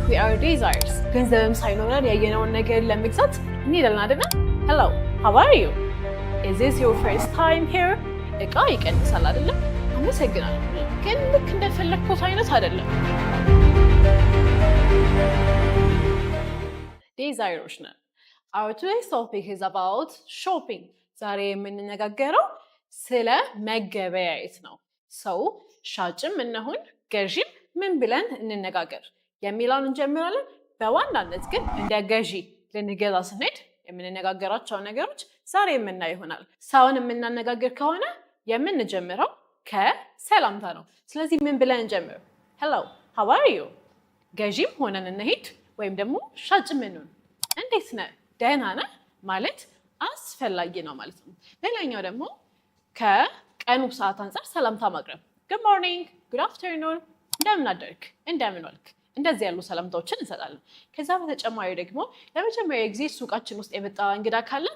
We are desires. ገንዘብም ሳይኖረን ያየነውን ነገር ለመግዛት እንሄዳለን አይደል? Hello, how are you? Is this your first time here? እቃ ይቀንሳል አይደል? አመሰግናለሁ። ግን ልክ እንደፈለኩት አይነት አይደለም። Desires ነን። Our today's topic is about shopping. ዛሬ የምንነጋገረው ስለ መገበያየት ነው። ሰው ሻጭም እንሁን ገዢም ምን ብለን እንነጋገር የሚለውን እንጀምራለን። በዋናነት ግን እንደ ገዢ ልንገዛ ስንሄድ የምንነጋገራቸው ነገሮች ዛሬ የምናየው ይሆናል። ሰውን የምናነጋግር ከሆነ የምንጀምረው ከሰላምታ ነው። ስለዚህ ምን ብለን እንጀምር? Hello, how are you? ገዢም ሆነን እንሂድ ወይም ደግሞ ሻጭም እንሁን እንዴት ነህ? ደህና ነህ ማለት አስፈላጊ ነው ማለት ነው። ሌላኛው ደግሞ ከቀኑ ሰዓት አንፃር ሰላምታ ማቅረብ Good morning, good afternoon, እንደምን አደርክ፣ እንደምን ዋልክ፣ እንደዚህ ያሉ ሰላምታዎችን እንሰጣለን። ከዛ በተጨማሪ ደግሞ ለመጀመሪያ ጊዜ ሱቃችን ውስጥ የመጣ እንግዳ ካለ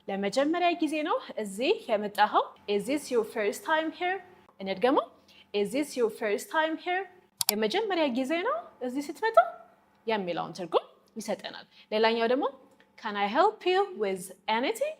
ለመጀመሪያ ጊዜ ነው እዚህ የመጣኸው? Is this your first time here? እንድገመው Is this your first time here? የመጀመሪያ ጊዜ ነው እዚህ ስትመጣ የሚለውን ትርጉም ይሰጠናል። ሌላኛው ደግሞ Can I help you with anything?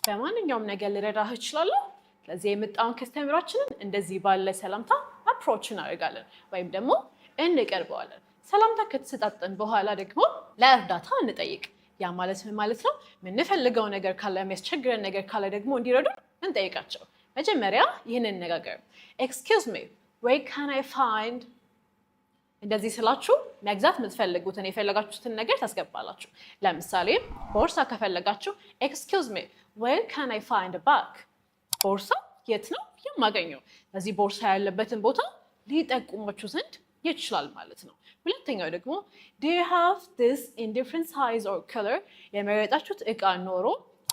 በማንኛውም ነገር ልረዳህ እችላለሁ? ስለዚህ የመጣውን ከስተመራችንን እንደዚህ ባለ ሰላምታ አፕሮች እናደርጋለን ወይም ደግሞ እንቀርበዋለን። ሰላምታ ከተሰጣጠን በኋላ ደግሞ ለእርዳታ እንጠይቅ። ያ ማለት ምን ማለት ነው? የምንፈልገው ነገር ካለ የሚያስቸግረን ነገር ካለ ደግሞ እንዲረዱ እንጠይቃቸው። መጀመሪያ ይህንን እንነጋገር። Excuse me, where can I find? እንደዚህ ስላችሁ መግዛት የምትፈልጉትን የፈለጋችሁትን ነገር ታስገባላችሁ። ለምሳሌ ቦርሳ ከፈለጋችሁ Excuse me, where can I find a bag? ቦርሳ የት ነው የማገኘው? እዚህ ቦርሳ ያለበትን ቦታ ሊጠቁማችሁ ዘንድ ይችላል ማለት ነው። ሁለተኛው ደግሞ Do you have this in different size or color? የመረጣችሁት እቃ ኖሮ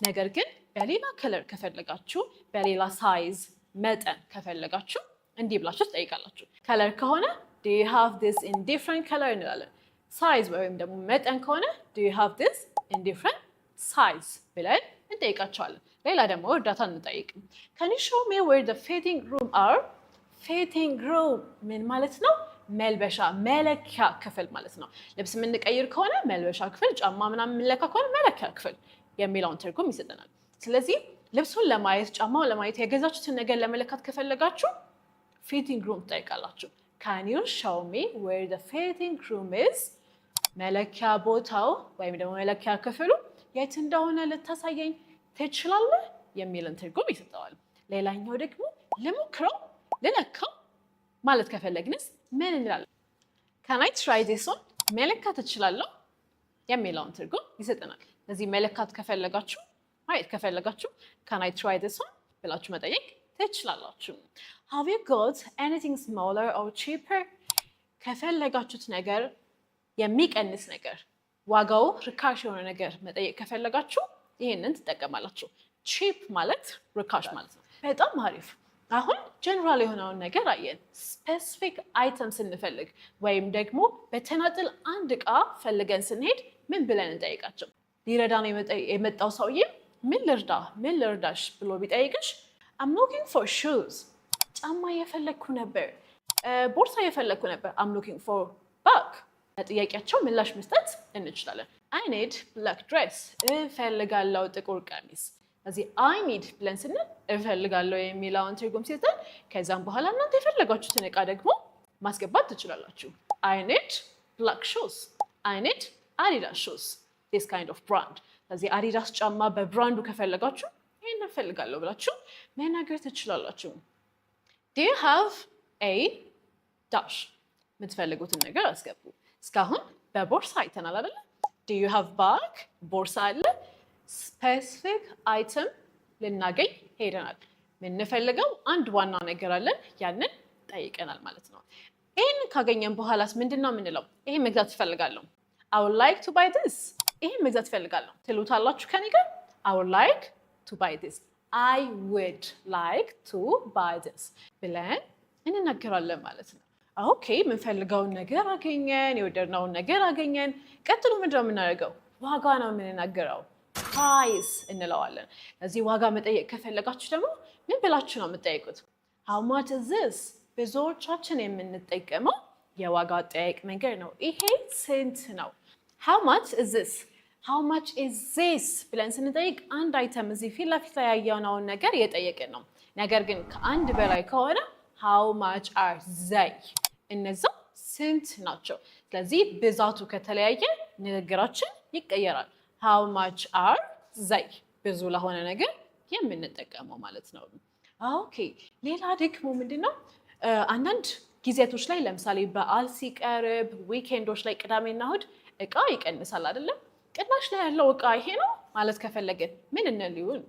ነገር ግን በሌላ ከለር ከፈለጋችሁ በሌላ ሳይዝ መጠን ከፈለጋችሁ እንዲህ ብላችሁ ትጠይቃላችሁ። ከለር ከሆነ Do you have this in different color እንላለን። ሳይዝ ወይም ደግሞ መጠን ከሆነ Do you have this in different size ብለን እንጠይቃቸዋለን። ሌላ ደግሞ እርዳታ እንጠይቅ። Can you show me where the fitting room are? Fitting room ምን ማለት ነው? መልበሻ መለኪያ ክፍል ማለት ነው። ልብስ የምንቀይር ከሆነ መልበሻ ክፍል፣ ጫማ ምናምን የምንለካ ከሆነ መለኪያ ክፍል የሚለውን ትርጉም ይሰጠናል። ስለዚህ ልብሱን ለማየት ጫማውን ለማየት የገዛችሁትን ነገር ለመለካት ከፈለጋችሁ fitting room ትጠይቃላችሁ። Can you show me where the fitting room is? መለኪያ ቦታው ወይም ደግሞ መለኪያ ክፍሉ የት እንደሆነ ልታሳየኝ ትችላለህ የሚልን ትርጉም ይሰጠዋል። ሌላኛው ደግሞ ልሞክረው ልለካው ማለት ከፈለግንስ ምን እንላለን? Can I try this on? መለካት እችላለሁ የሚለውን ትርጉም ይሰጠናል። ስለዚህ መለካት ከፈለጋችሁ ማየት ከፈለጋችሁ Can I try this on ብላችሁ መጠየቅ ትችላላችሁ። Have you got anything smaller or cheaper? ከፈለጋችሁት ነገር የሚቀንስ ነገር ዋጋው ርካሽ የሆነ ነገር መጠየቅ ከፈለጋችሁ ይሄንን ትጠቀማላችሁ። ቺፕ ማለት ርካሽ ማለት ነው። በጣም አሪፍ። አሁን ጀነራል የሆነውን ነገር አየን። ስፔሲፊክ አይተም ስንፈልግ ወይም ደግሞ በተናጥል አንድ እቃ ፈልገን ስንሄድ ምን ብለን እንጠይቃቸው? ሊረዳን የመጣው ሰውዬ ምን ልርዳ ምን ልርዳሽ ብሎ ቢጠይቅሽ I'm looking for shoes. ጫማ የፈለኩ ነበር፣ ቦርሳ የፈለኩ ነበር። I'm looking for bag. ለጥያቄያቸው ምላሽ መስጠት እንችላለን። I need black dress. እፈልጋለሁ ጥቁር ቀሚስ። እዚህ I need ብለን ስንል እፈልጋለሁ የሚለውን ትርጉም ሲሰጠን ከዛም በኋላ እናንተ የፈለጋችሁትን እቃ ደግሞ ማስገባት ትችላላችሁ። I need black shoes. I need Adidas shoes. This kind of brand. እዚህ አዲዳስ ጫማ በብራንዱ ከፈለጋችሁ ይሄን እፈልጋለሁ ብላችሁ መናገር ትችላላችሁ። Do you have a dash? የምትፈልጉትን ነገር አስገቡ። እስካሁን በቦርሳ አይተናል አይደል? Do you have bag? ቦርሳ አለ። ስፔሲፊክ አይተም ልናገኝ ሄደናል። የምንፈልገው አንድ ዋና ነገር አለን፣ ያንን ጠይቀናል ማለት ነው። ይህን ካገኘን በኋላስ ምንድን ነው የምንለው? ይሄን መግዛት እፈልጋለሁ። I would like to buy this. ይሄን መግዛት እፈልጋለሁ ትሉታላችሁ ከኔ ጋር። I would like to buy this. I would like to buy this ብለን እንናገራለን ማለት ነው። ኦኬ የምንፈልገውን ነገር አገኘን፣ የወደድነውን ነገር አገኘን። ቀጥሎ ምንድን ነው የምናደርገው? ዋጋ ነው የምንናገረው። ፕራይስ እንለዋለን። እዚህ ዋጋ መጠየቅ ከፈለጋችሁ ደግሞ ምን ብላችሁ ነው የምትጠይቁት? How much is this? ብዙዎቻችን የምንጠቀመው የዋጋ አጠያየቅ መንገድ ነው። ይሄ ስንት ነው? how much is this? how much is this ብለን ስንጠይቅ አንድ አይተም እዚህ ፊት ለፊት ላይ ያየነውን ነገር እየጠየቅን ነው። ነገር ግን ከአንድ በላይ ከሆነ how much are they? እነዛ ስንት ናቸው። ስለዚህ ብዛቱ ከተለያየ ንግግራችን ይቀየራል። how much are they? ብዙ ለሆነ ነገር የምንጠቀመው ማለት ነው። ኦኬ ሌላ ደግሞ ምንድነው አንዳንድ ጊዜያቶች ላይ ለምሳሌ በዓል ሲቀርብ ዊኬንዶች ላይ ቅዳሜና እሁድ እቃ ይቀንሳል አይደለም? ቅናሽ ላይ ያለው እቃ ይሄ ነው ማለት ከፈለግን ምን እንልውን?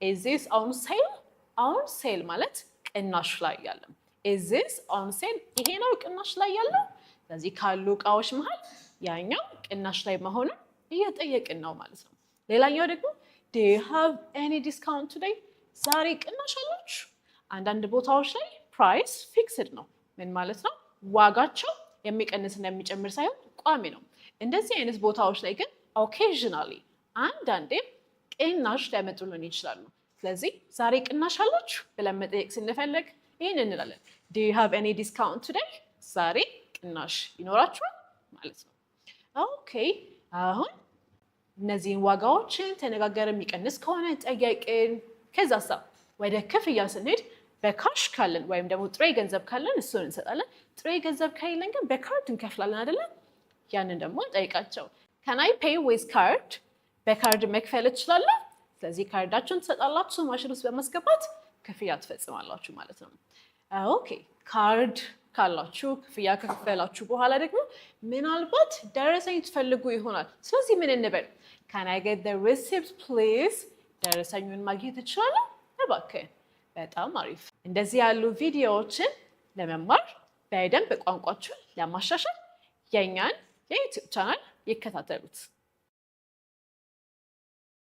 is this on sale? on sale ማለት ቅናሽ ላይ ያለ። is this on sale? ይሄ ነው ቅናሽ ላይ ያለው። ስለዚህ ካሉ እቃዎች መሃል ያኛው ቅናሽ ላይ መሆኑን እየጠየቅን ነው ማለት ነው። ሌላኛው ደግሞ do you have any discount today? ዛሬ ቅናሽ አላችሁ? አንዳንድ ቦታዎች ላይ price fixed ነው። ምን ማለት ነው? ዋጋቸው የሚቀንስና የሚጨምር ሳይሆን ቋሚ ነው። እንደዚህ አይነት ቦታዎች ላይ ግን occasionally አንዳንዴ ቅናሽ ሊያመጡልን ይችላሉ። ስለዚህ ዛሬ ቅናሽ አላችሁ ብለን መጠየቅ ስንፈልግ ይህን እንላለን። do you have any discount today? ዛሬ ቅናሽ ይኖራችኋል ማለት ነው። ኦኬ አሁን እነዚህን ዋጋዎችን ተነጋገርን፣ የሚቀንስ ከሆነ ጠየቅን። ከዛሳ ወደ ክፍያ ስንሄድ በካሽ ካለን ወይም ደግሞ ጥሬ ገንዘብ ካለን እሱን እንሰጣለን። ጥሬ ገንዘብ ከሌለን ግን በካርድ እንከፍላለን አይደለም? ያንን ደግሞ ጠይቃቸው። can I pay with card? በካርድ መክፈል እችላለሁ? ስለዚህ ካርዳችሁን ትሰጣላችሁ፣ ማሽን ውስጥ በማስገባት ክፍያ ትፈጽማላችሁ ማለት ነው። ኦኬ ካርድ ካላችሁ ክፍያ ከከፈላችሁ በኋላ ደግሞ ምናልባት ደረሰኝ ትፈልጉ ይሆናል። ስለዚህ ምን እንበል? can I get the receipt please? ደረሰኙን ማግኘት እችላለሁ? እባክህ። በጣም አሪፍ። እንደዚህ ያሉ ቪዲዮዎችን ለመማር በደንብ ቋንቋችሁን ለማሻሻል የኛን የዩቲዩብ ቻናል ይከታተሉት።